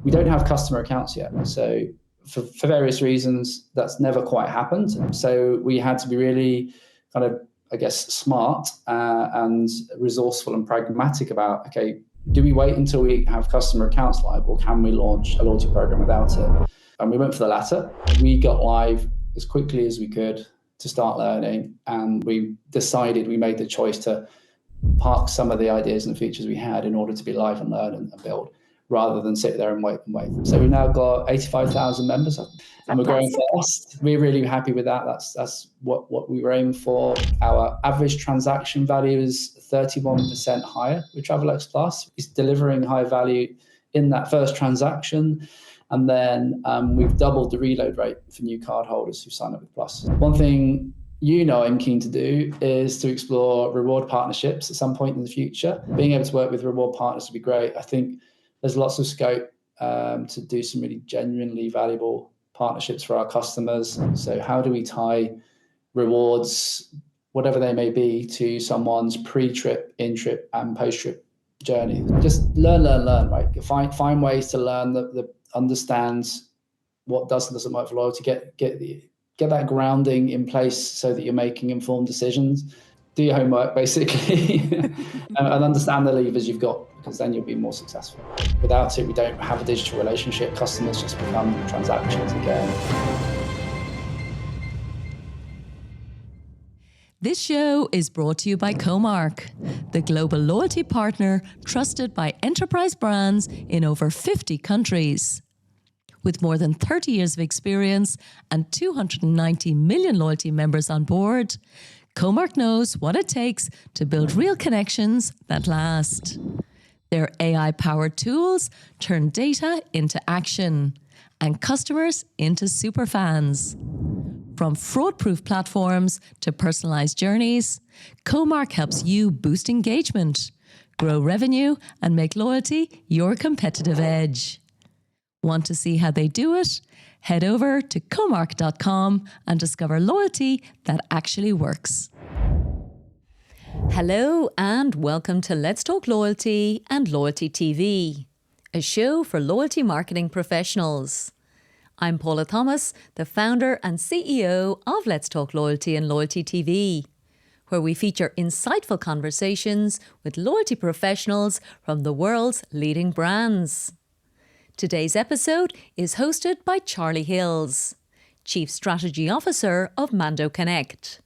We don't have customer accounts yet. So for various reasons, that's never quite happened. So we had to be really kind of, I guess, smart and resourceful and pragmatic about, okay, do we wait until we have customer accounts live, or can we launch a loyalty program without it? And we went for the latter. We got live as quickly as we could to start learning. And we made the choice to park some of the ideas and features we had in order to be live and learn and build, rather than sit there and wait. So we've now got 85,000 members and we're growing fast. We're really happy with that. That's what we were aiming for. Our average transaction value is 31% higher with Travelex Plus. It's delivering high value in that first transaction. And then we've doubled the reload rate for new card holders who sign up with Plus. One thing I'm keen to do is to explore reward partnerships at some point in the future. Being able to work with reward partners would be great. I think there's lots of scope to do some really genuinely valuable partnerships for our customers. So how do we tie rewards, whatever they may be, to someone's pre-trip, in-trip and post-trip journey? Just learn, right? Find ways to learn, understand what does and doesn't work for loyalty, get that grounding in place so that you're making informed decisions. Do your homework, basically, and understand the levers you've got, because then you'll be more successful. Without it, we don't have a digital relationship. Customers just become transactions again. This show is brought to you by Comark, the global loyalty partner trusted by enterprise brands in over 50 countries. With more than 30 years of experience and 290 million loyalty members on board, Comark knows what it takes to build real connections that last. Their AI-powered tools turn data into action and customers into superfans. From fraud-proof platforms to personalized journeys, Comark helps you boost engagement, grow revenue, and make loyalty your competitive edge. Want to see how they do it? Head over to comark.com and discover loyalty that actually works. Hello and welcome to Let's Talk Loyalty and Loyalty TV, a show for loyalty marketing professionals. I'm Paula Thomas, the founder and CEO of Let's Talk Loyalty and Loyalty TV, where we feature insightful conversations with loyalty professionals from the world's leading brands. Today's episode is hosted by Charlie Hills, Chief Strategy Officer of Mando Connect,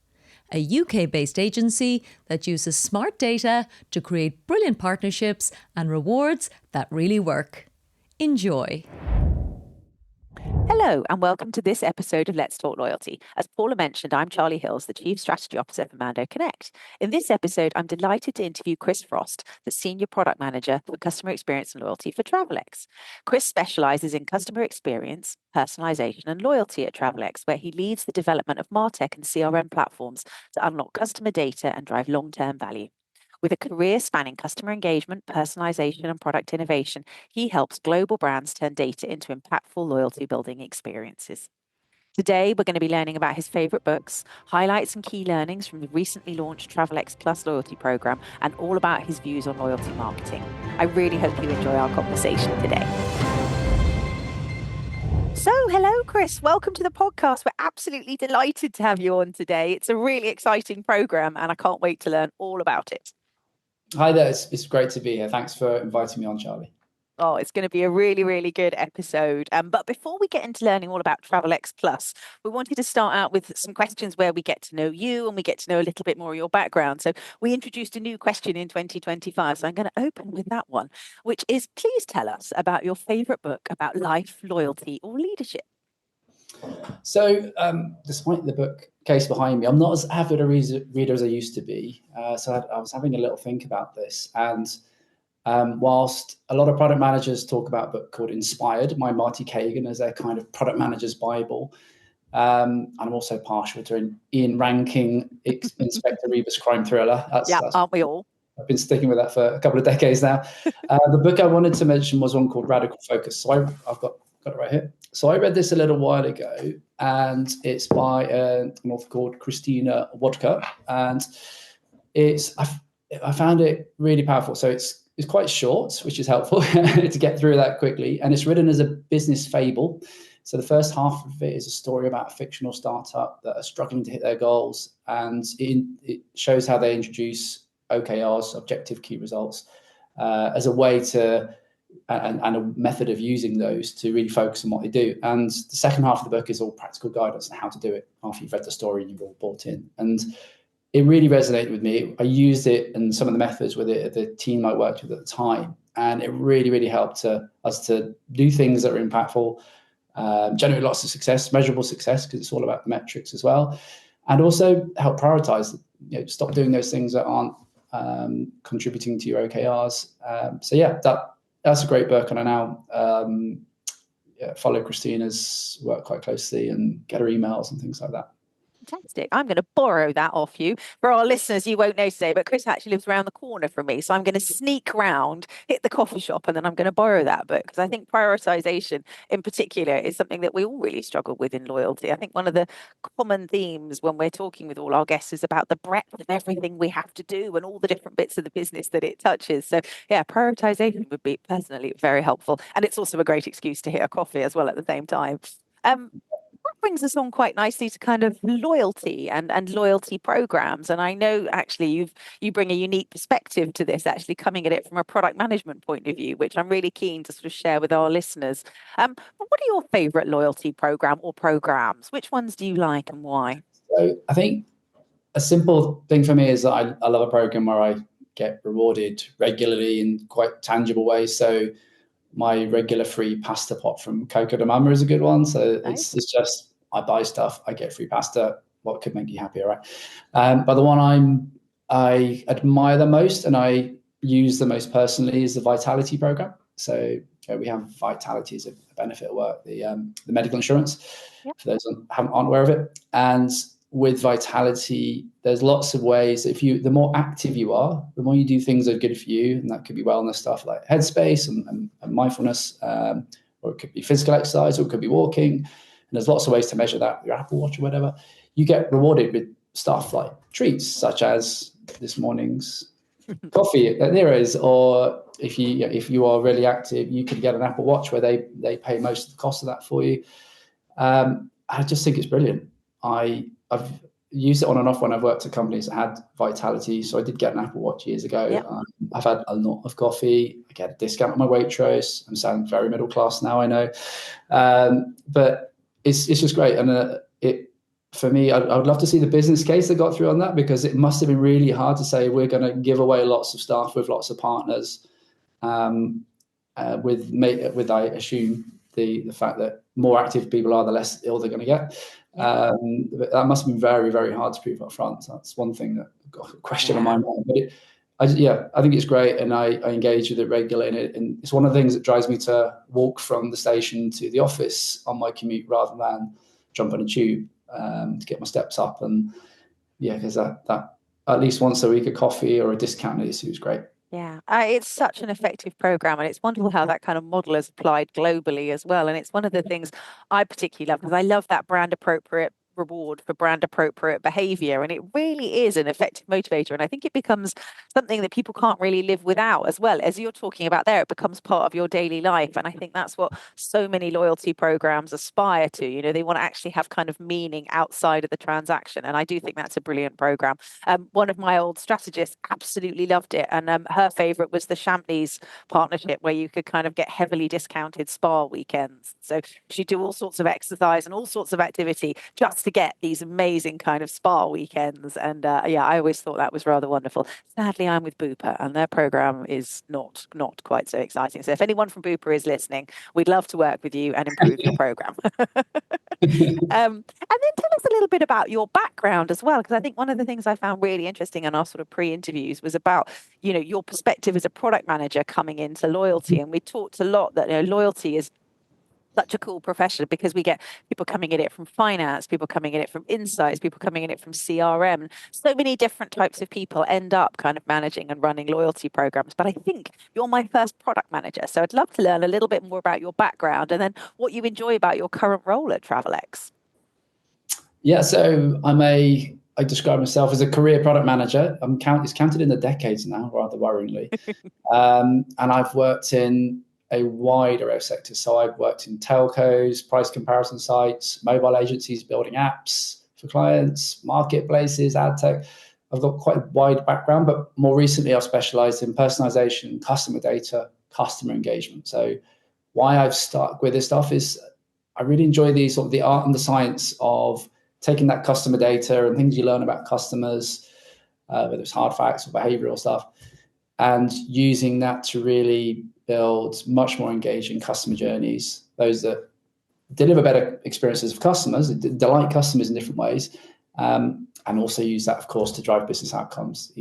a UK-based agency that uses smart data to create brilliant partnerships and rewards that really work. Enjoy. Hello and welcome to this episode of Let's Talk Loyalty. As Paula mentioned, I'm Charlie Hills, the Chief Strategy Officer for Mando Connect. In this episode, I'm delighted to interview Chris Frost, the Senior Product Manager for Customer Experience and Loyalty for Travelex. Chris specialises in customer experience, personalisation and loyalty at Travelex, where he leads the development of martech and CRM platforms to unlock customer data and drive long-term value. With a career spanning customer engagement, personalization, and product innovation, he helps global brands turn data into impactful loyalty building experiences. Today, we're going to be learning about his favorite books, highlights and key learnings from the recently launched Travelex Plus loyalty program, and all about his views on loyalty marketing. I really hope you enjoy our conversation today. So, hello, Chris. Welcome to the podcast. We're absolutely delighted to have you on today. It's a really exciting program, and I can't wait to learn all about it. Hi there. It's great to be here. Thanks for inviting me on, Charlie. Oh, it's going to be a really, really good episode. But before we get into learning all about Travelex Plus, we wanted to start out with some questions where we get to know you and we get to know a little bit more of your background. So we introduced a new question in 2025. So I'm going to open with that one, which is, please tell us about your favorite book about life, loyalty, or leadership. So despite the bookcase behind me, I'm not as avid a reader as I used to be. So I was having a little think about this. And whilst a lot of product managers talk about a book called Inspired, by Marty Kagan, as their kind of product manager's Bible, I'm also partial to Ian Rankin, Inspector Rebus crime thriller. That's, aren't we all? I've been sticking with that for a couple of decades now. The book I wanted to mention was one called Radical Focus. So I've got it right here. So I read this a little while ago, and it's by an author called Christina Wodka, and I found it really powerful. So is quite short, which is helpful to get through that quickly. And it's written as a business fable. So the first half of it is a story about a fictional startup that are struggling to hit their goals. And it shows how they introduce OKRs, objective key results, as a way to, and a method of using those to really focus on what they do. And the second half of the book is all practical guidance on how to do it after you've read the story and you've all bought in. And it really resonated with me. I used it and some of the methods with it, the team I worked with at the time. And it really, really helped us to do things that are impactful, generate lots of success, measurable success, because it's all about the metrics as well. And also help prioritize, stop doing those things that aren't contributing to your OKRs. So yeah, that's a great book. And I now follow Christina's work quite closely and get her emails and things like that. Fantastic. I'm going to borrow that off you. For our listeners, you won't know today, but Chris actually lives around the corner from me. So I'm going to sneak round, hit the coffee shop, and then I'm going to borrow that book, because I think prioritization in particular is something that we all really struggle with in loyalty. I think one of the common themes when we're talking with all our guests is about the breadth of everything we have to do and all the different bits of the business that it touches. So yeah, prioritization would be personally very helpful. And it's also a great excuse to hit a coffee as well at the same time. That brings us on quite nicely to kind of loyalty and loyalty programs. And I know actually you bring a unique perspective to this, actually coming at it from a product management point of view, which I'm really keen to sort of share with our listeners. What are your favorite loyalty program or programs? Which ones do you like and why? So I think a simple thing for me is that I love a program where I get rewarded regularly in quite tangible ways. So my regular free pasta pot from Coco de Mama is a good one. So Nice. it's just, I buy stuff, I get free pasta. What could make you happier, right? But the one I admire the most and I use the most personally is the Vitality program. So we have Vitality as a benefit at work, the medical insurance, for those who aren't aware of it. And with Vitality, there's lots of ways. The more active you are, the more you do things that are good for you, and that could be wellness stuff like headspace and mindfulness, or it could be physical exercise, or it could be walking. And there's lots of ways to measure that, your Apple Watch or whatever. You get rewarded with stuff like treats, such as this morning's coffee at Nero's, or if you are really active, you could get an Apple Watch where they pay most of the cost of that for you. I just think it's brilliant. I've used it on and off when I've worked at companies that had Vitality. So I did get an Apple Watch years ago. Yep. I've had a lot of coffee. I get a discount on my Waitrose. I'm sounding very middle class now, I know. But it's just great. And for me, I would love to see the business case that got through on that, because it must have been really hard to say we're going to give away lots of stuff with lots of partners, with I assume the fact that more active people are, the less ill they're going to get. That must have been very, very hard to prove up front. So that's one thing that got a question on my mind. But I think it's great, and I engage with it regularly. And it's one of the things that drives me to walk from the station to the office on my commute rather than jump on a tube to get my steps up. And because that at least once a week a coffee or a discount is great. Yeah, it's such an effective program, and it's wonderful how that kind of model is applied globally as well. And it's one of the things I particularly love, because I love that brand appropriate reward for brand appropriate behavior, and it really is an effective motivator. And I think it becomes something that people can't really live without as well. As you're talking about there, it becomes part of your daily life. And I think that's what so many loyalty programs aspire to. They want to actually have kind of meaning outside of the transaction. And I do think that's a brilliant program. One of my old strategists absolutely loved it. And her favorite was the Champneys partnership, where you could kind of get heavily discounted spa weekends. So she'd do all sorts of exercise and all sorts of activity just to get these amazing kind of spa weekends. And I always thought that was rather wonderful. Sadly, I'm with Bupa, and their program is not quite so exciting. So if anyone from Bupa is listening, we'd love to work with you and improve your program. And then tell us a little bit about your background as well, because I think one of the things I found really interesting in our sort of pre-interviews was about, your perspective as a product manager coming into loyalty. And we talked a lot that loyalty is such a cool profession, because we get people coming at it from finance, people coming at it from insights, people coming at it from CRM. So many different types of people end up kind of managing and running loyalty programs. But I think you're my first product manager. So I'd love to learn a little bit more about your background and then what you enjoy about your current role at Travelex. Yeah, so I'm a I describe myself as a career product manager. It's counted in the decades now, rather worryingly. And I've worked in a wide array of sectors. So I've worked in telcos, price comparison sites, mobile agencies building apps for clients, marketplaces, ad tech. I've got quite a wide background, but more recently I've specialized in personalization, customer data, customer engagement. So why I've stuck with this stuff is I really enjoy the art and the science of taking that customer data and things you learn about customers, whether it's hard facts or behavioral stuff, and using that to really build much more engaging customer journeys, those that deliver better experiences for customers, delight customers in different ways, and also use that, of course, to drive business outcomes.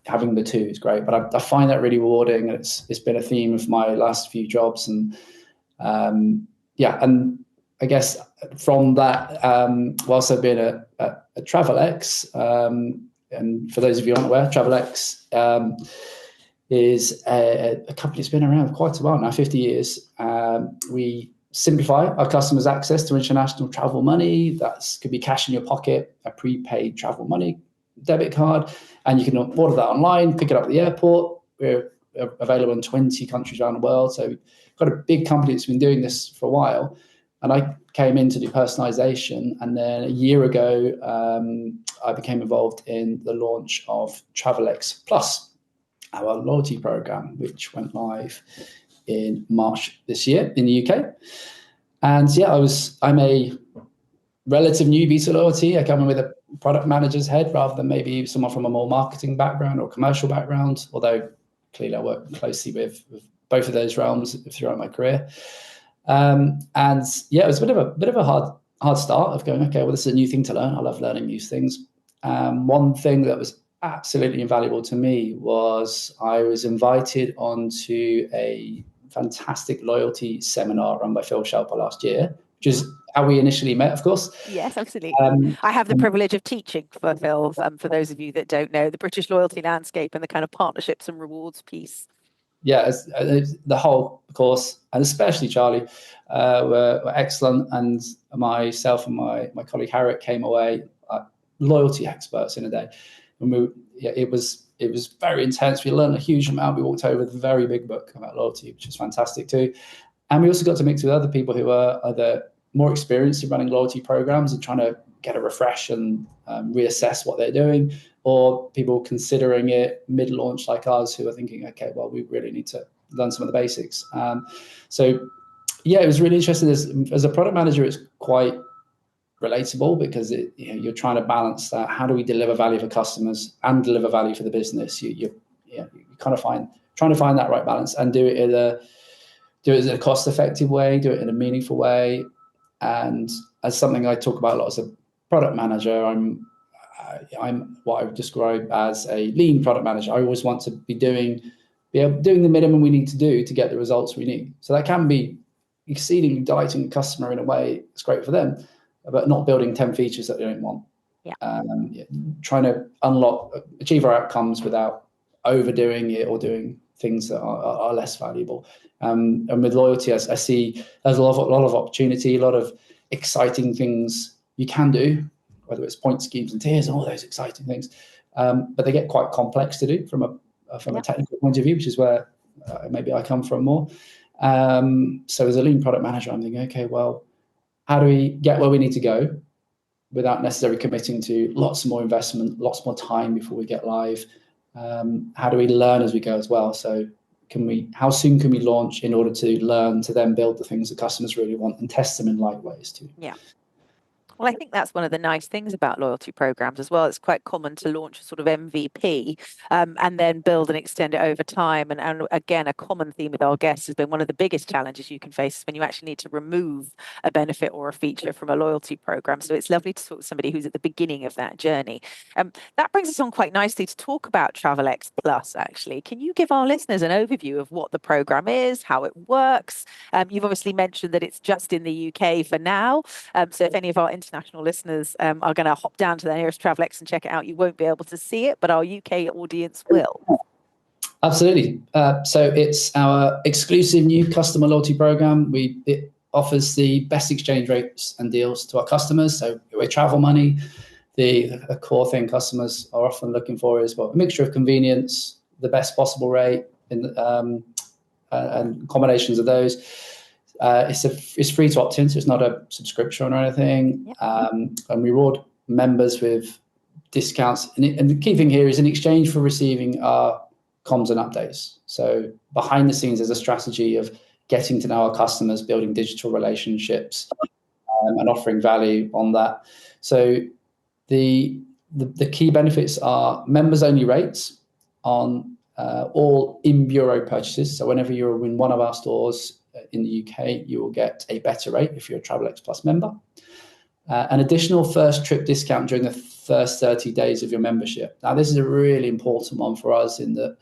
Having the two is great, but I find that really rewarding. And it's been a theme of my last few jobs. And and I guess from that, whilst I've been at Travelex, and for those of you who aren't aware, Travelex is a company that's been around quite a while now, 50 years. We simplify our customers' access to international travel money. That could be cash in your pocket, a prepaid travel money debit card, and you can order that online, pick it up at the airport. We're available in 20 countries around the world. So we've got a big company that's been doing this for a while. And I came in to do personalization. And then a year ago, I became involved in the launch of Travelex Plus, our loyalty program, which went live in March this year in the UK. And I'm a relative newbie to loyalty. I come in with a product manager's head rather than maybe someone from a more marketing background or commercial background, although clearly I work closely with both of those realms throughout my career. It was a bit of a hard start of going, okay, well, this is a new thing to learn. I love learning new things. One thing that was absolutely invaluable to me was I was invited onto a fantastic loyalty seminar run by Phil Shelper last year, which is how we initially met, of course. Yes, absolutely. I have the privilege of teaching for Phil, for those of you that don't know, the British loyalty landscape and the kind of partnerships and rewards piece. Yeah, the whole course, and especially Charlie, were excellent. And myself and my colleague Harriet came away loyalty experts in a day. And it was very intense. We learned a huge amount. We walked over with a very big book about loyalty, which was fantastic too. And we also got to mix with other people who are either more experienced in running loyalty programs and trying to get a refresh and reassess what they're doing, or people considering it mid-launch like us who are thinking, okay, well, we really need to learn some of the basics. It was really interesting. As a product manager, it's quite relatable because you're trying to balance that. How do we deliver value for customers and deliver value for the business? You kind of trying to find that right balance and do it in a cost-effective way, do it in a meaningful way. And as something I talk about a lot as a product manager, I'm what I would describe as a lean product manager. I always want to be doing the minimum we need to do to get the results we need. So that can be exceedingly delighting the customer in a way that's great for them, but not building 10 features that they don't want. Trying to achieve our outcomes without overdoing it or doing things that are less valuable. And with loyalty, I see there's a lot of opportunity, a lot of exciting things you can do, whether it's point schemes and tiers and all those exciting things. But they get quite complex to do from a technical point of view, which is where maybe I come from more. So as a lean product manager, I'm thinking, okay, well, how do we get where we need to go without necessarily committing to lots more investment, lots more time before we get live? How do we learn as we go as well? So how soon can we launch in order to learn to then build the things that customers really want and test them in light ways too? Yeah. Well, I think that's one of the nice things about loyalty programs as well. It's quite common to launch a sort of MVP and then build and extend it over time. And again, a common theme with our guests has been one of the biggest challenges you can face is when you actually need to remove a benefit or a feature from a loyalty program. So it's lovely to talk to somebody who's at the beginning of that journey. That brings us on quite nicely to talk about Travelex Plus, actually. Can you give our listeners an overview of what the program is, how it works? You've obviously mentioned that it's just in the UK for now. So if any of our international listeners are going to hop down to their nearest Travelex and check it out, you won't be able to see it, but our UK audience will. Absolutely. So it's our exclusive new customer loyalty program. It offers the best exchange rates and deals to our customers. So we're travel money, the core thing customers are often looking for is a mixture of convenience, the best possible rate, and combinations of those. It's free to opt in, so it's not a subscription or anything. Yep. And we reward members with discounts. And the key thing here is in exchange for receiving our comms and updates. So behind the scenes, there's a strategy of getting to know our customers, building digital relationships, and offering value on that. So the key benefits are members-only rates on all in-bureau purchases. So whenever you're in one of our stores in the UK, you will get a better rate if you're a Travelex Plus member. An additional first trip discount during the first 30 days of your membership. Now, this is a really important one for us in that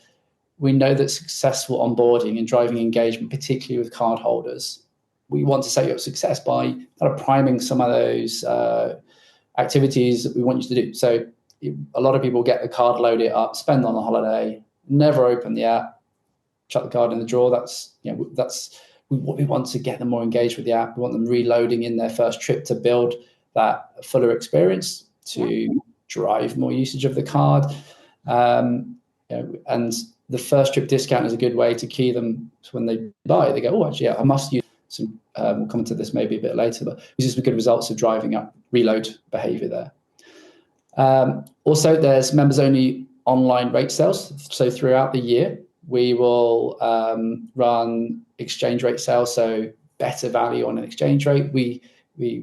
we know that successful onboarding and driving engagement, particularly with card holders, we want to set you up success by kind of priming some of those activities that we want you to do. So a lot of people get the card, load it up, spend on the holiday, never open the app, chuck the card in the drawer. That's what we want to get them more engaged with the app. We want them reloading in their first trip to build that fuller experience, to drive more usage of the card. And the first trip discount is a good way to key them when they buy. They go, oh, actually, I must use some, we'll come to this maybe a bit later, but these are some good results of driving up reload behavior there. Also, there's members-only online rate sales. So throughout the year, we will run exchange rate sales, so better value on an exchange rate. We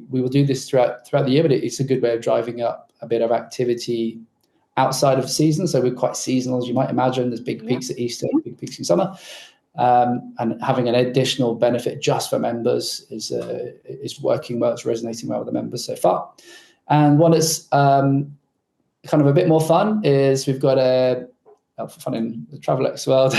will do this throughout the year, but it's a good way of driving up a bit of activity outside of season. So we're quite seasonal, as you might imagine. There's big peaks at Easter, big peaks in summer. And having an additional benefit just for members is working well. It's resonating well with the members so far. And one that's kind of a bit more fun is we've got fun in the Travelex world.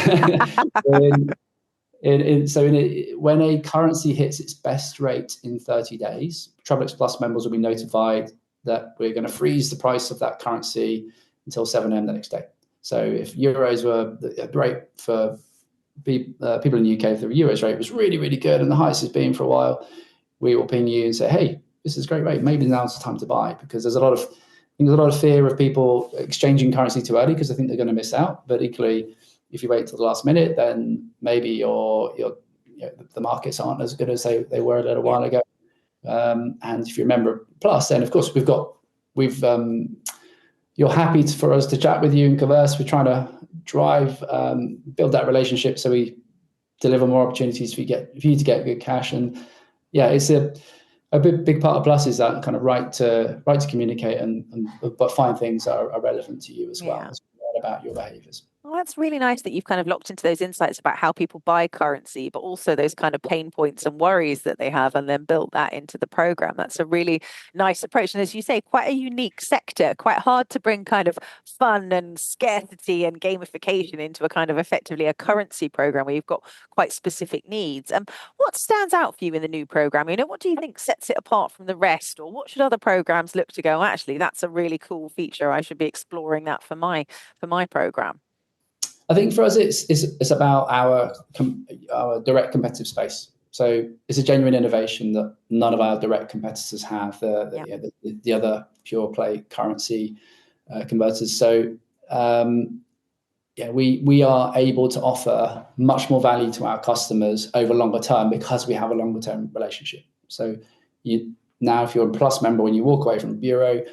When a currency hits its best rate in 30 days, Travelex Plus members will be notified that we're going to freeze the price of that currency until 7 a.m. the next day. So if euros were the rate for people in the UK, if the euros rate was really, really good and the highest it's been for a while, we will ping you and say, hey, this is a great rate. Maybe now's the time to buy, because there's a lot of fear of people exchanging currency too early because they think they're going to miss out. But equally, if you wait till the last minute, then maybe the markets aren't as good as they were a little while ago. And if you remember Plus, then of course you're happy for us to chat with you and converse. We're trying to build that relationship so we deliver more opportunities for you to get good cash. And yeah, it's a big part of Plus is that kind of right to communicate but find things that are relevant to you as well. It's about your behaviors. Well, that's really nice that you've kind of locked into those insights about how people buy currency, but also those kind of pain points and worries that they have, and then built that into the program. That's a really nice approach. And as you say, quite a unique sector, quite hard to bring kind of fun and scarcity and gamification into a kind of effectively a currency program where you've got quite specific needs. What stands out for you in the new program? What do you think sets it apart from the rest, or what should other programs look to go, actually, that's a really cool feature. I should be exploring that for my program. I think for us, it's about our direct competitive space. So it's a genuine innovation that none of our direct competitors have. The other pure play currency converters. So we are able to offer much more value to our customers over longer term because we have a longer term relationship. So now, if you're a Plus member, when you walk away from the bureau,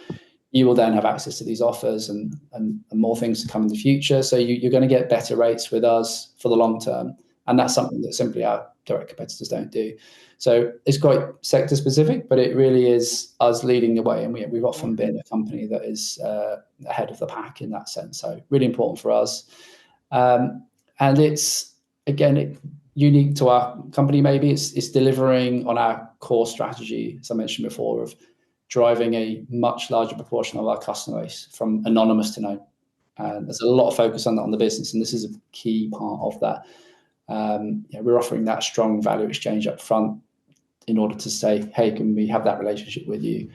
you will then have access to these offers and more things to come in the future. So you're going to get better rates with us for the long term. And that's something that simply our direct competitors don't do. So it's quite sector specific, but it really is us leading the way. And we've often been a company that is ahead of the pack in that sense. So really important for us. And it's, again, unique to our company maybe. It's delivering on our core strategy, as I mentioned before, of driving a much larger proportion of our customer base from anonymous to known. And there's a lot of focus on that on the business, and this is a key part of that. We're offering that strong value exchange up front in order to say, hey, can we have that relationship with you?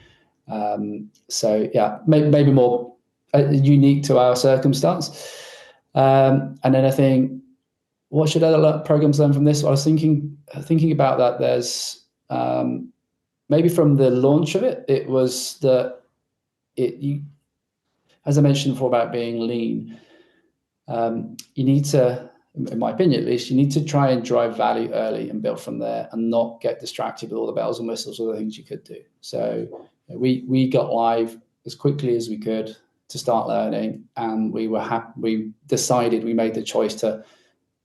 Maybe more unique to our circumstance. And then I think, what should other programs learn from this? I was thinking about that. There's maybe from the launch of it was that as I mentioned before about being lean, you need to, in my opinion at least, you need to try and drive value early and build from there, and not get distracted with all the bells and whistles or the things you could do. So we got live as quickly as we could to start learning, and we made the choice to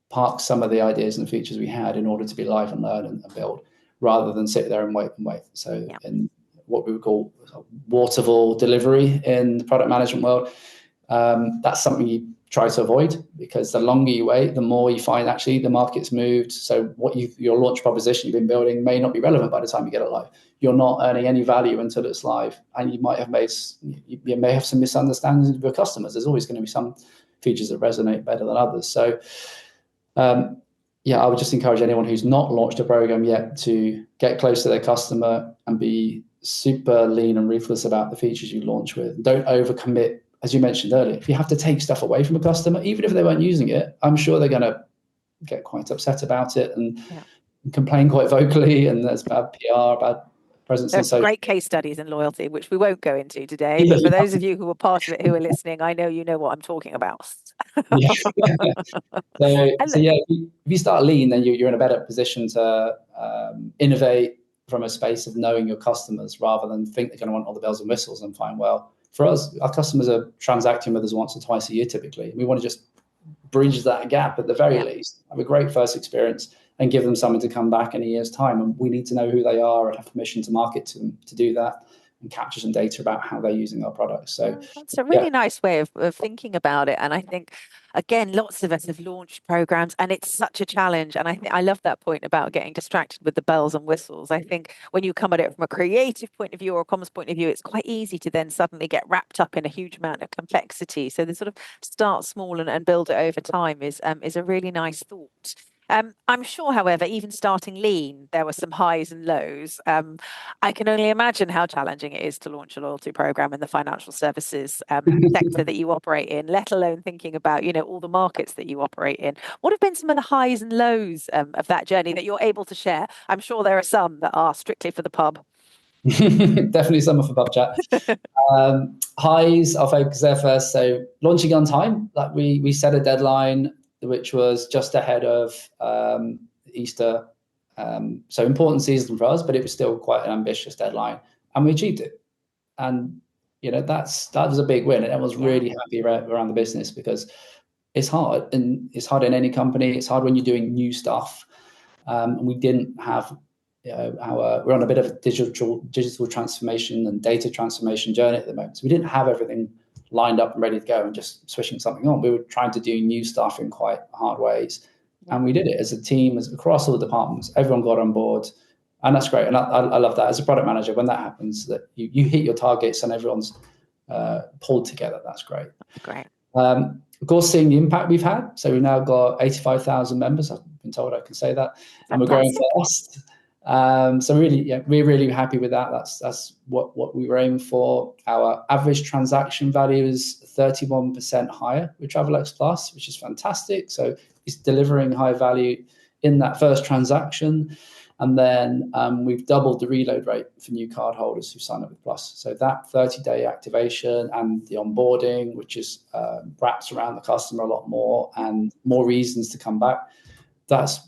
park some of the ideas and features we had in order to be live and learn and build, rather than sit there and wait. So in what we would call waterfall delivery in the product management world, that's something you try to avoid, because the longer you wait, the more you find actually the market's moved. So your launch proposition you've been building may not be relevant by the time you get it live. You're not earning any value until it's live, and you may have some misunderstandings with your customers. There's always going to be some features that resonate better than others. So I would just encourage anyone who's not launched a program yet to get close to their customer and be super lean and ruthless about the features you launch with. Don't overcommit. As you mentioned earlier, if you have to take stuff away from a customer, even if they weren't using it, I'm sure they're going to get quite upset about it and complain quite vocally, and there's bad PR, bad presence. There's some great case studies in loyalty, which we won't go into today. But for those of you who were part of it, who are listening, I know you know what I'm talking about. If you start lean, then you're in a better position to innovate from a space of knowing your customers, rather than think they're going to want all the bells and whistles and find, well, for us, our customers are transacting with us once or twice a year typically. We want to just bridge that gap at the very least, have a great first experience, and give them something to come back in a year's time. And we need to know who they are and have permission to market to them to do that, and capture some data about how they're using our products. So that's a really nice way of thinking about it. And I think, again, lots of us have launched programs, and it's such a challenge. And I love that point about getting distracted with the bells and whistles. I think when you come at it from a creative point of view or a comms point of view, it's quite easy to then suddenly get wrapped up in a huge amount of complexity. So the sort of start small and build it over time is a really nice thought. I'm sure, however, even starting lean, there were some highs and lows. I can only imagine how challenging it is to launch a loyalty program in the financial services sector that you operate in, let alone thinking about, all the markets that you operate in. What have been some of the highs and lows of that journey that you're able to share? I'm sure there are some that are strictly for the pub. Definitely some of a pub chat. Highs, I'll focus there first. So launching on time, like we set a deadline which was just ahead of Easter. So important season for us, but it was still quite an ambitious deadline, and we achieved it. And that was a big win, and I was really happy around the business, because it's hard, and it's hard in any company. It's hard when you're doing new stuff. And we didn't have we're on a bit of a digital transformation and data transformation journey at the moment. So we didn't have everything lined up and ready to go and just switching something on. We were trying to do new stuff in quite hard ways. And we did it as a team, across all the departments. Everyone got on board. And that's great. And I love that. As a product manager, when that happens, that you hit your targets and everyone's pulled together, that's great. Great. Of course, seeing the impact we've had. So we've now got 85,000 members. I've been told I can say that. And we're growing fast. So we're really happy with that. That's what we were aiming for. Our average transaction value is 31% higher with Travelex Plus, which is fantastic. So it's delivering high value in that first transaction. And then we've doubled the reload rate for new card holders who sign up with Plus. So that 30-day activation and the onboarding, which is wraps around the customer a lot more and more reasons to come back. That's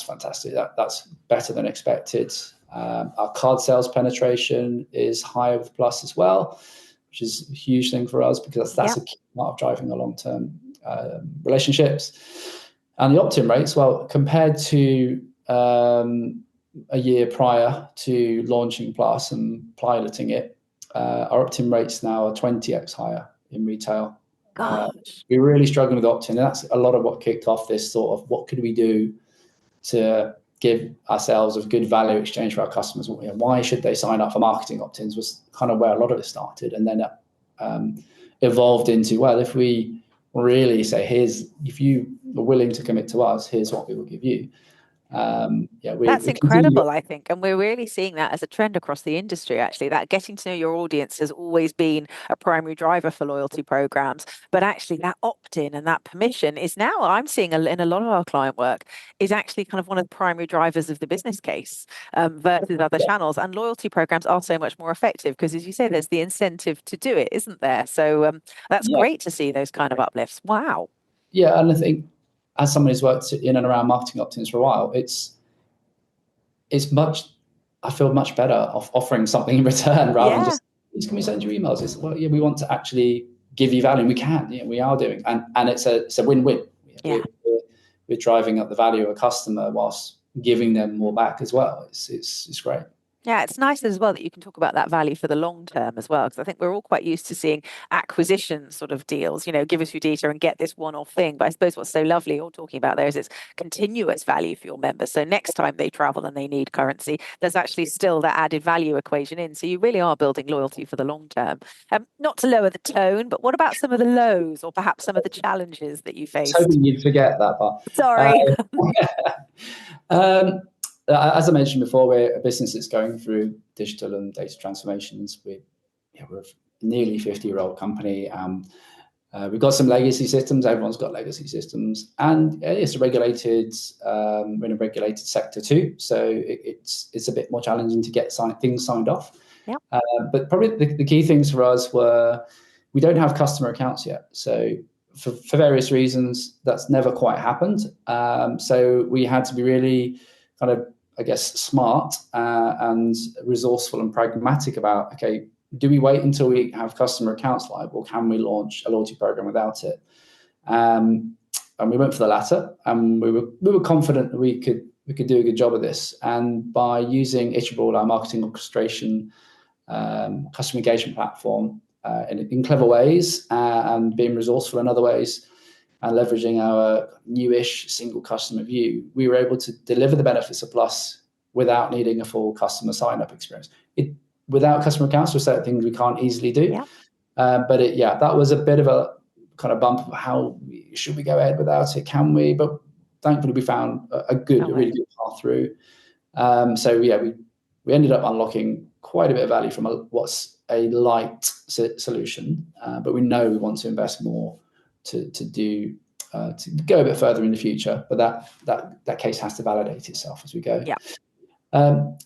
fantastic. That's better than expected. Our card sales penetration is higher with Plus as well, which is a huge thing for us, because that's a key part of driving the long-term relationships. And the opt-in rates, well, compared to a year prior to launching Plus and piloting it, our opt-in rates now are 20x higher in retail. We're really struggling with opt-in. And that's a lot of what kicked off this sort of, what could we do to give ourselves a good value exchange for our customers? Why should they sign up for marketing opt-ins was kind of where a lot of it started. And then evolved into, well, if we really say, if you are willing to commit to us, here's what we will give you. That's we continue. incredible, I think. And we're really seeing that as a trend across the industry, actually, that getting to know your audience has always been a primary driver for loyalty programs. But actually, that opt-in and that permission is now, I'm seeing in a lot of our client work, is actually kind of one of the primary drivers of the business case versus other channels. And loyalty programs are so much more effective because, as you say, there's the incentive to do it, isn't there? So that's Yeah, great to see those kind of uplifts. Wow. yeah, and I think as someone who's worked in and around marketing opt-ins for a while, it's much. I feel much better off offering something in return rather than Yeah. just, please can we send you emails? It's, well, yeah, we want to actually give you value, and we can. Yeah, we are doing, and it's a win-win. Yeah. We're driving up the value of a customer whilst giving them more back as well. It's great. Yeah, it's nice as well that you can talk about that value for the long term as well, because I think we're all quite used to seeing acquisition sort of deals, give us your data and get this one-off thing. But I suppose what's so lovely you're talking about there is it's continuous value for your members. So next time they travel and they need currency, there's actually still that added value equation in. So you really are building loyalty for the long term. Not to lower the tone, but what about some of the lows or perhaps some of the challenges that you I was faced? hoping you'd forget that part. Sorry. Um, as I mentioned before, we're a business that's going through digital and data transformations. We're a nearly 50-year-old company. We've got some legacy systems. Everyone's got legacy systems, and it's we're in a regulated sector too. So it's a bit more challenging to get things signed off. Yep. But probably the key things for us were we don't have customer accounts yet. So for various reasons, that's never quite happened. So we had to be really kind of, I guess, smart and resourceful and pragmatic about, okay, do we wait until we have customer accounts live, or can we launch a loyalty program without it? And we went for the latter, and we were confident that we could do a good job of this. And by using Iterable, our marketing orchestration customer engagement platform, in clever ways, and being resourceful in other ways, and leveraging our newish single customer view, we were able to deliver the benefits of Plus without needing a full customer sign-up experience. Without customer accounts, there are certain things we can't easily do. Yeah. But that was a bit of a kind of bump of how should we go ahead without it? Can we? But thankfully, we found a really good path through. So we ended up unlocking quite a bit of value from what's a light solution, but we know we want to invest more to go a bit further in the future. But that case has to validate itself as we go. Yeah.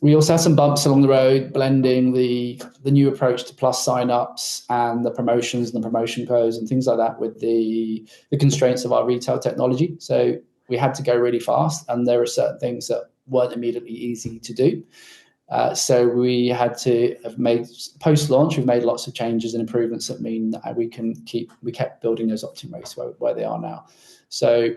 We also had some bumps along the road, blending the new approach to Plus signups and the promotions and the promotion codes and things like that with the constraints of our retail technology. So we had to go really fast, and there are certain things that weren't immediately easy to do. So we had to have made post-launch. We've made lots of changes and improvements that mean that we kept building those opt-in rates where they are now. So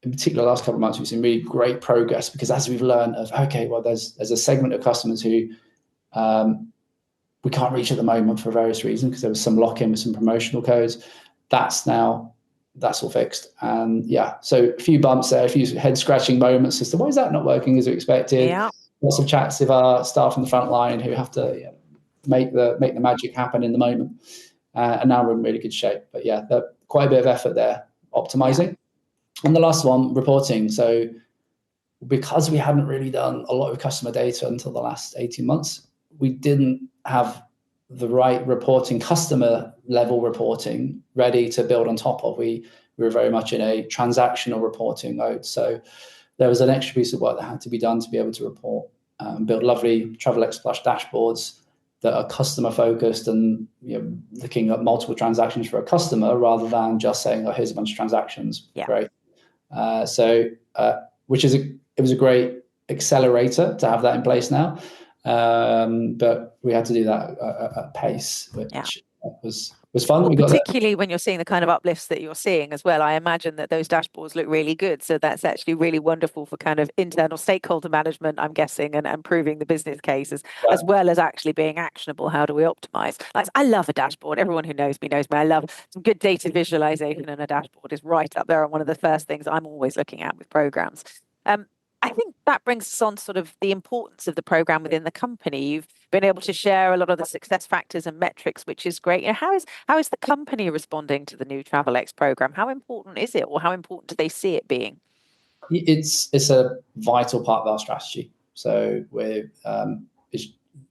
in particular, the last couple of months, we've seen really great progress, because as we've learned there's a segment of customers who we can't reach at the moment for various reasons, because there was some lock-in with some promotional codes. That's all fixed. And so a few bumps there, a few head-scratching moments as to why is that not working as we expected. Yeah. Lots of chats with our staff on the front line who have to make the magic happen in the moment. And now we're in really good shape. But quite a bit of effort there, optimizing. And the last one, reporting. So because we hadn't really done a lot of customer data until the last 18 months, we didn't have the right reporting, customer level reporting ready to build on top of. We were very much in a transactional reporting mode. So there was an extra piece of work that had to be done to be able to report and build lovely Travelex Plus dashboards that are customer focused and looking at multiple transactions for a customer rather than just saying, oh, here's a bunch of transactions. Yeah. Great. It was a great accelerator to have that in place now. But we had to do that at pace, which was fun. Well, particularly when you're seeing the kind of uplifts that you're seeing as well. I imagine that those dashboards look really good. So that's actually really wonderful for kind of internal stakeholder management, I'm guessing, and improving the business cases, as well as actually being actionable. How do we optimize? Like, I love a dashboard. Everyone who knows me. I love some good data visualization, and a dashboard is right up there on one of the first things I'm always looking at with programs. I think that brings us on to sort of the importance of the program within the company. You've been able to share a lot of the success factors and metrics, which is great. How is the company responding to the new Travelex program? How important is it, or how important do they see it being? It's a vital part of our strategy. So we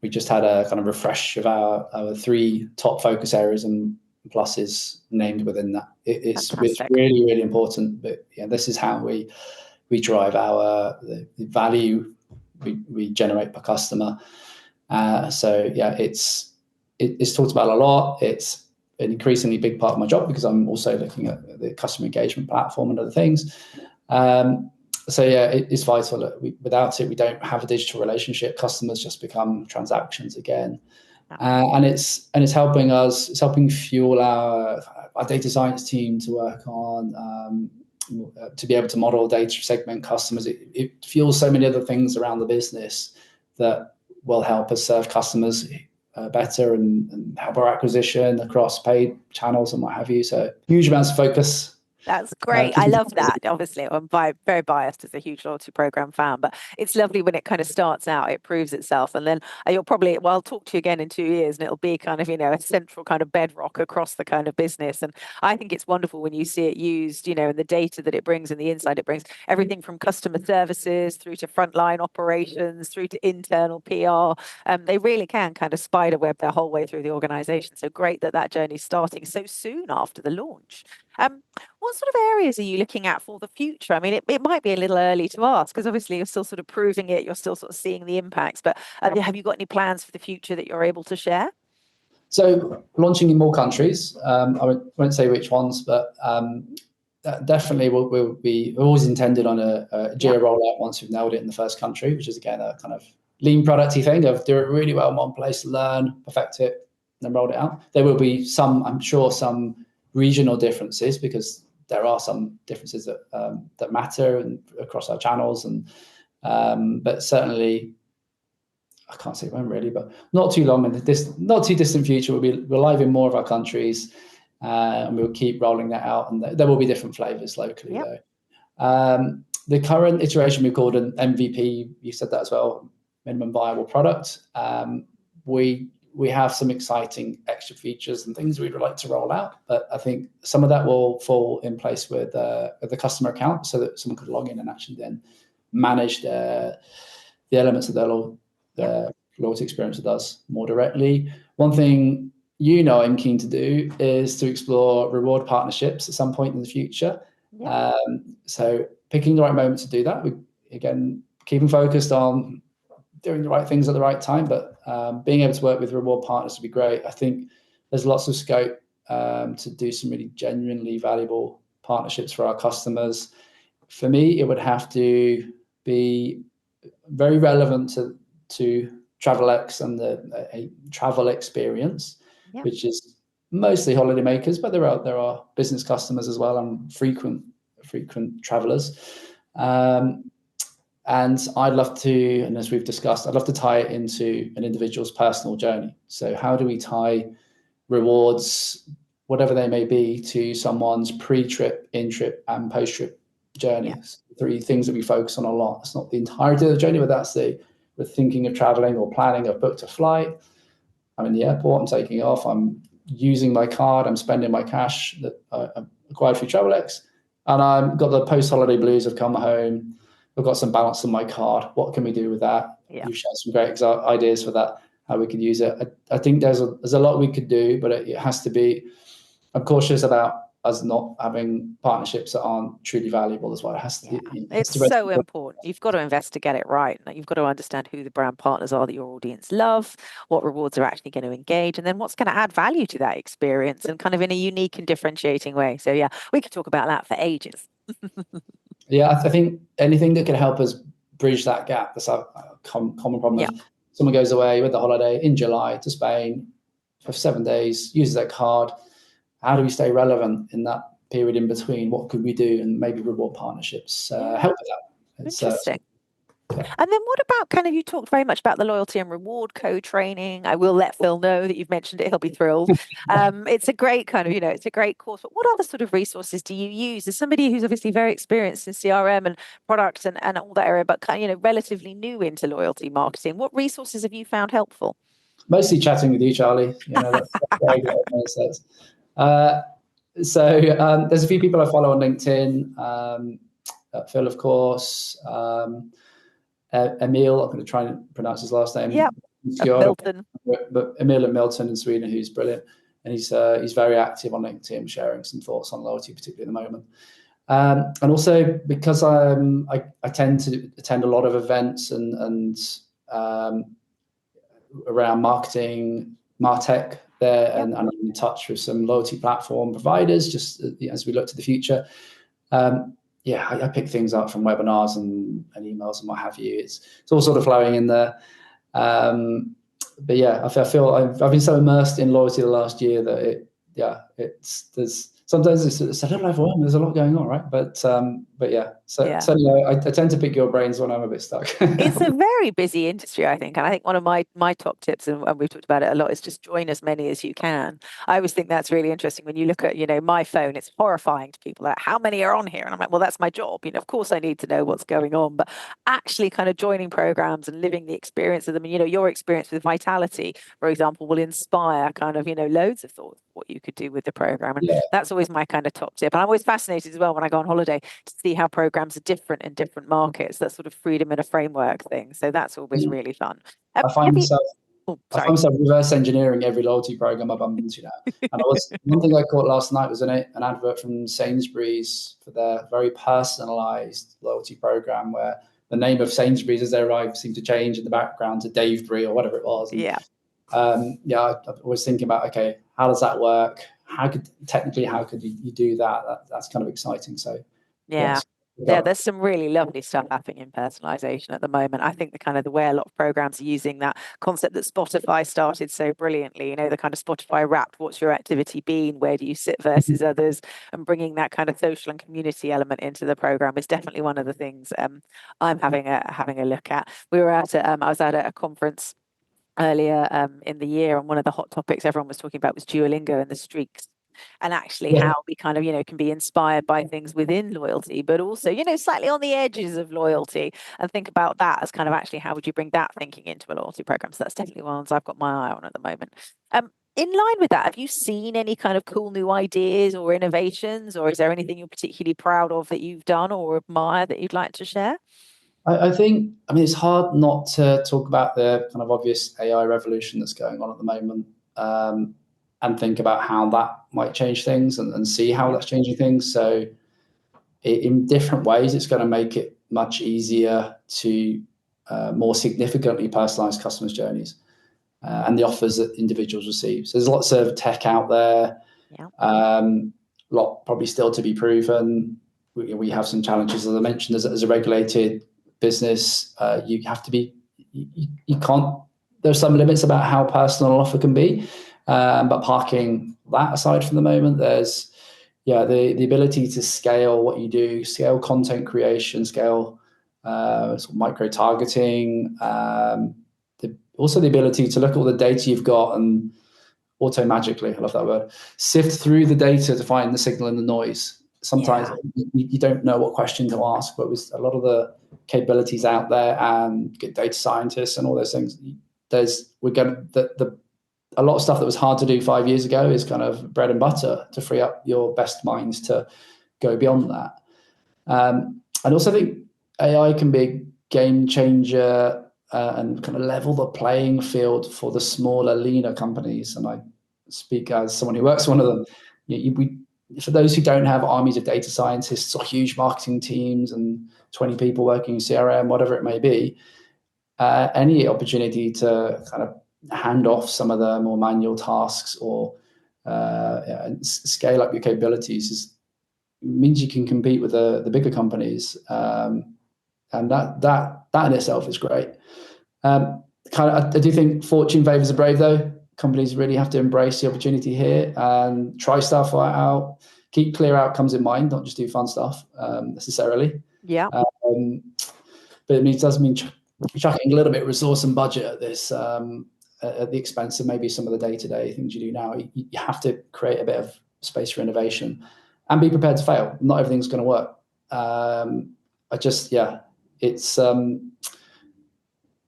just had a kind of refresh of our 3 top focus areas, and Plus is named within that. It's really, really important. But yeah, this is how we drive the value we generate per customer. So yeah, it's talked about a lot. It's an increasingly big part of my job because I'm also looking at the customer engagement platform and other things. So yeah, it's vital. Without it, we don't have a digital relationship. Customers just become transactions again. And it's helping us. It's helping fuel our data science team to work on to be able to model data, segment customers. It fuels so many other things around the business that will help us serve customers better and help our acquisition across paid channels and what have you. So huge amounts of focus. That's great. I love that. Obviously, I'm very biased as a huge loyalty program fan, but it's lovely when it kind of starts out, it proves itself. And then you'll probably, well, I'll talk to you again in 2 years and it'll be kind of, a central kind of bedrock across the kind of business. And I think it's wonderful when you see it used, and the data that it brings and the insight it brings, everything from customer services through to frontline operations, through to internal PR. They really can kind of spiderweb their whole way through the organization. So great that journey's starting so soon after the launch. What sort of areas are you looking at for the future? I mean, it might be a little early to ask because obviously you're still sort of proving it, you're still sort of seeing the impacts, but have you got any plans for the future that you're able to share? So launching in more countries, I won't say which ones, but definitely we've always intended on a geo rollout once we've nailed it in the first country, which is again a kind of lean producty thing of do it really well in one place, learn, perfect it, then roll it out. There will be I'm sure some regional differences because there are some differences that matter across our channels, but certainly I can't say when really, but not too long in not too distant future. We're live in more of our countries, and we'll keep rolling that out. And there will be different flavors locally though. The current iteration we called an MVP. You said that as well, minimum viable product. We have some exciting extra features and things we'd like to roll out, but I think some of that will fall in place with the customer account so that someone could log in and actually then manage the elements of their loyalty experience with us more directly. One thing I'm keen to do is to explore reward partnerships at some point in the future. So picking the right moment to do that. We, again, keeping focused on doing the right things at the right time, but being able to work with reward partners would be great. I think there's lots of scope to do some really genuinely valuable partnerships for our customers. For me, it would have to be very relevant to Travelex and a travel experience, which is mostly holidaymakers, but there are business customers as well and frequent travelers. And I'd love to, and as we've discussed, I'd love to tie it into an individual's personal journey. So how do we tie rewards, whatever they may be, to someone's pre-trip, in-trip, and post-trip journeys? 3 things that we focus on a lot. It's not the entirety of the journey, but that's we're thinking of traveling or planning. I've booked a flight. I'm in the airport. I'm taking off. I'm using my card. I'm spending my cash that I acquired through Travelex. And I've got the post-holiday blues. I've come home. I've got some balance on my card. What can we do with that? You've shared some great ideas for that, how we could use it. I think there's a lot we could do, but it has to be, I'm cautious about us not having partnerships that aren't truly valuable as well. It has to be. It's so important. You've got to invest to get it right. You've got to understand who the brand partners are that your audience love, what rewards are actually going to engage, and then what's going to add value to that experience and kind of in a unique and differentiating way. So yeah, we could talk about that for ages. Yeah, I think anything that can help us bridge that gap, that's a common problem. If someone goes away with the holiday in July to Spain for 7 days, uses their card, how do we stay relevant in that period in between? What could we do? And maybe reward partnerships help with that. Interesting. And then what about kind of, you talked very much about the loyalty and reward code training. I will let Phil know that you've mentioned it. He'll be thrilled. It's a great kind of, it's a great course. But what other sort of resources do you use? As somebody who's obviously very experienced in CRM and products and all that area, but kind of, relatively new into loyalty marketing, what resources have you found helpful? Mostly chatting with you, Charlie. That's very good. So there's a few people I follow on LinkedIn. Phil, of course. Emil, I'm going to try and pronounce his last name. Yeah, Milton. But Emil and Milton in Sweden, who's brilliant. And he's very active on LinkedIn, sharing some thoughts on loyalty, particularly at the moment. And also because I tend to attend a lot of events and around marketing, martech there, and I'm in touch with some loyalty platform providers just as we look to the future. I pick things up from webinars and themes and what have you. It's all sort of flowing in there. But yeah, I feel I've been so immersed in loyalty the last year that sometimes it's a little overwhelming. There's a lot going on, right? But yeah. So I tend to pick your brains when I'm a bit stuck. It's a very busy industry, I think. And I think one of my top tips, and we've talked about it a lot, is just join as many as you can. I always think that's really interesting. When you look at, my phone, it's horrifying to people. Like, how many are on here? And I'm like, well, that's my job. Of course I need to know what's going on. But actually kind of joining programs and living the experience of them. And, your experience with Vitality, for example, will inspire kind of, loads of thoughts what you could do with the program. And that's always my kind of top tip. And I'm always fascinated as well when I go on holiday to see how programs are different in different markets. That sort of freedom in a framework thing. So that's always really fun. I find myself reverse engineering every loyalty program I bump into now. And one thing I caught last night was an advert from Sainsbury's for their very personalised loyalty program, where the name of Sainsbury's as they arrived seemed to change in the background to Davebury or whatever it was. And, I was thinking about, okay, how does that work? How could you do that? That's kind of exciting. So yeah, there's some really lovely stuff happening in personalisation at the moment. I think the way a lot of programs are using that concept that Spotify started so brilliantly, the kind of Spotify Wrapped, what's your activity been? Where do you sit versus others? And bringing that kind of social and community element into the program is definitely one of the things I'm having a look at. We were I was at a conference earlier in the year, and one of the hot topics everyone was talking about was Duolingo and the streaks. And actually how we kind of, can be inspired by things within loyalty, but also, slightly on the edges of loyalty, and think about that as kind of actually how would you bring that thinking into a loyalty program. So that's definitely ones I've got my eye on at the moment. In line with that, have you seen any kind of cool new ideas or innovations, or is there anything you're particularly proud of that you've done or admire that you'd like to share? I think, it's hard not to talk about the kind of obvious AI revolution that's going on at the moment, and think about how that might change things and see how that's changing things. So in different ways, it's going to make it much easier to more significantly personalize customers' journeys and the offers that individuals receive. So there's lots of tech out there, lot probably still to be proven. We have some challenges, as I mentioned, as a regulated business. You have to be, you can't, there's some limits about how personal an offer can be. But parking that aside for the moment, there's the ability to scale what you do, scale content creation, scale sort of micro targeting, also the ability to look at all the data you've got and auto magically, I love that word, sift through the data to find the signal and the noise. Sometimes you don't know what question to ask, but with a lot of the capabilities out there and get data scientists and all those things, a lot of stuff that was hard to do 5 years ago is kind of bread and butter to free up your best minds to go beyond that. And also I think AI can be a game changer and kind of level the playing field for the smaller, leaner companies. And I speak as someone who works for one of them. For those who don't have armies of data scientists or huge marketing teams and 20 people working in CRM, whatever it may be, any opportunity to kind of hand off some of the more manual tasks or scale up your capabilities means you can compete with the bigger companies, and that in itself is great. I do think fortune favors the brave, though. Companies really have to embrace the opportunity here and try stuff out. Keep clear outcomes in mind, not just do fun stuff necessarily. Yeah. But it does mean chucking a little bit of resource and budget at this, at the expense of maybe some of the day-to-day things you do now. You have to create a bit of space for innovation and be prepared to fail. Not everything's going to work.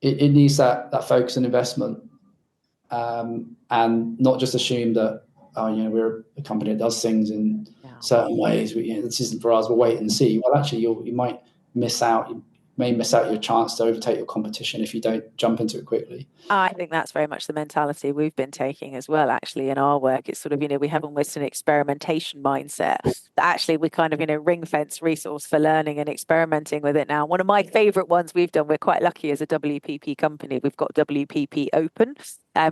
It needs that focus and investment, and not just assume that we're a company that does things in certain ways. This isn't for us. We'll wait and see. Well, actually, you might miss out. You may miss out your chance to overtake your competition if you don't jump into it quickly. I think that's very much the mentality we've been taking as well, actually, in our work. It's sort of, we have almost an experimentation mindset that actually we kind of, ring fence resource for learning and experimenting with it now. One of my favorite ones we've done, we're quite lucky as a WPP company. We've got WPP Open,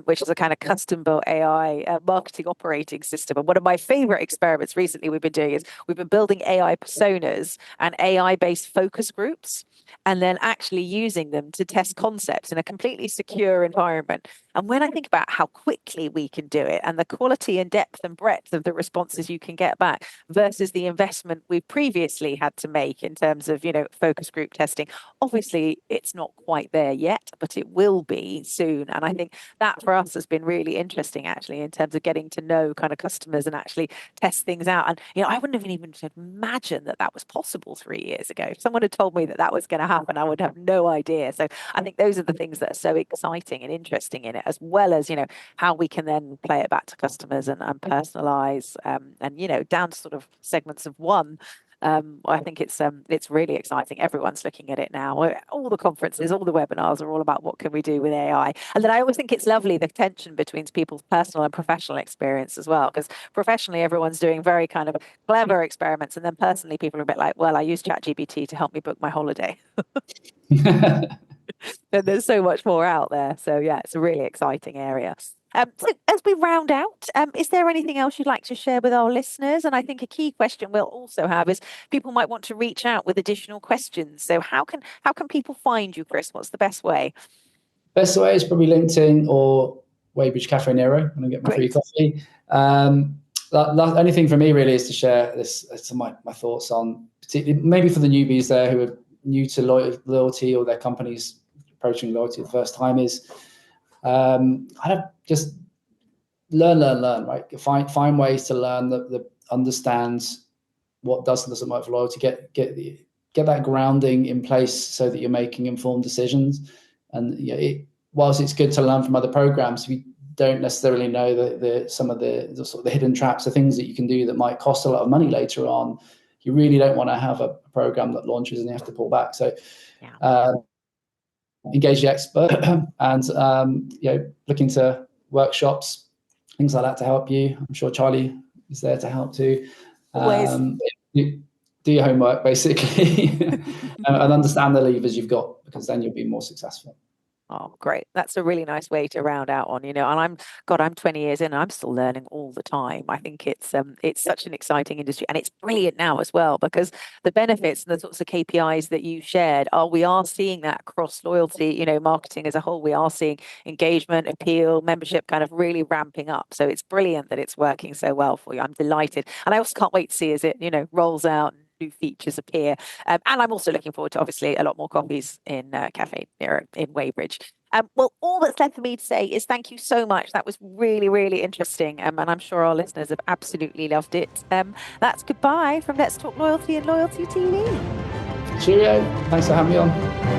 which is a kind of custom built AI marketing operating system. And one of my favorite experiments recently we've been doing is we've been building AI personas and AI based focus groups, and then actually using them to test concepts in a completely secure environment. And when I think about how quickly we can do it and the quality and depth and breadth of the responses you can get back versus the investment we previously had to make in terms of, focus group testing, obviously it's not quite there yet, but it will be soon. And I think that for us has been really interesting, actually, in terms of getting to know kind of customers and actually test things out. And, I wouldn't have even imagined that that was possible 3 years ago. If someone had told me that that was going to happen, I would have no idea. So I think those are the things that are so exciting and interesting in it, as well as, how we can then play it back to customers and personalize and, down to sort of segments of one. I think it's really exciting. Everyone's looking at it now. All the conferences, all the webinars are all about what can we do with AI. And then I always think it's lovely, the tension between people's personal and professional experience as well, because professionally everyone's doing very kind of clever experiments, and then personally people are a bit like, well, I use ChatGPT to help me book my holiday. And there's so much more out there. So yeah, it's a really exciting area. So as we round out, is there anything else you'd like to share with our listeners? And I think a key question we'll also have is people might want to reach out with additional questions. So how can people find you, Chris? What's the best way? Best way is probably LinkedIn or Weybridge Cafe Nero when I get my free coffee. The only thing for me really is to share some of my thoughts on, particularly maybe for the newbies there who are new to loyalty or their company's approaching loyalty the first time, is kind of just learn, right? Find ways to learn that understands what does and doesn't work for loyalty. Get that grounding in place so that you're making informed decisions. And whilst it's good to learn from other programs, we don't necessarily know some of the sort of the hidden traps, the things that you can do that might cost a lot of money later on. You really don't want to have a program that launches and you have to pull back. So engage the expert and look into workshops, things like that to help you. I'm sure Charlie is there to help too. Do your homework basically and understand the levers you've got, because then you'll be more successful. Oh, great. That's a really nice way to round out on, and I'm 20 years in and I'm still learning all the time. I think it's such an exciting industry, and it's brilliant now as well, because the benefits and the sorts of KPIs that you shared we are seeing that across loyalty, marketing as a whole. We are seeing engagement, appeal, membership kind of really ramping up. So it's brilliant that it's working so well for you. I'm delighted. And I also can't wait to see as it, rolls out, new features appear. And I'm also looking forward to obviously a lot more coffees in Cafe Nero in Weybridge. Well, all that's left for me to say is thank you so much. That was really, really interesting. And I'm sure our listeners have absolutely loved it. That's goodbye from Let's Talk Loyalty and Loyalty TV. Cheerio. Thanks for having me on.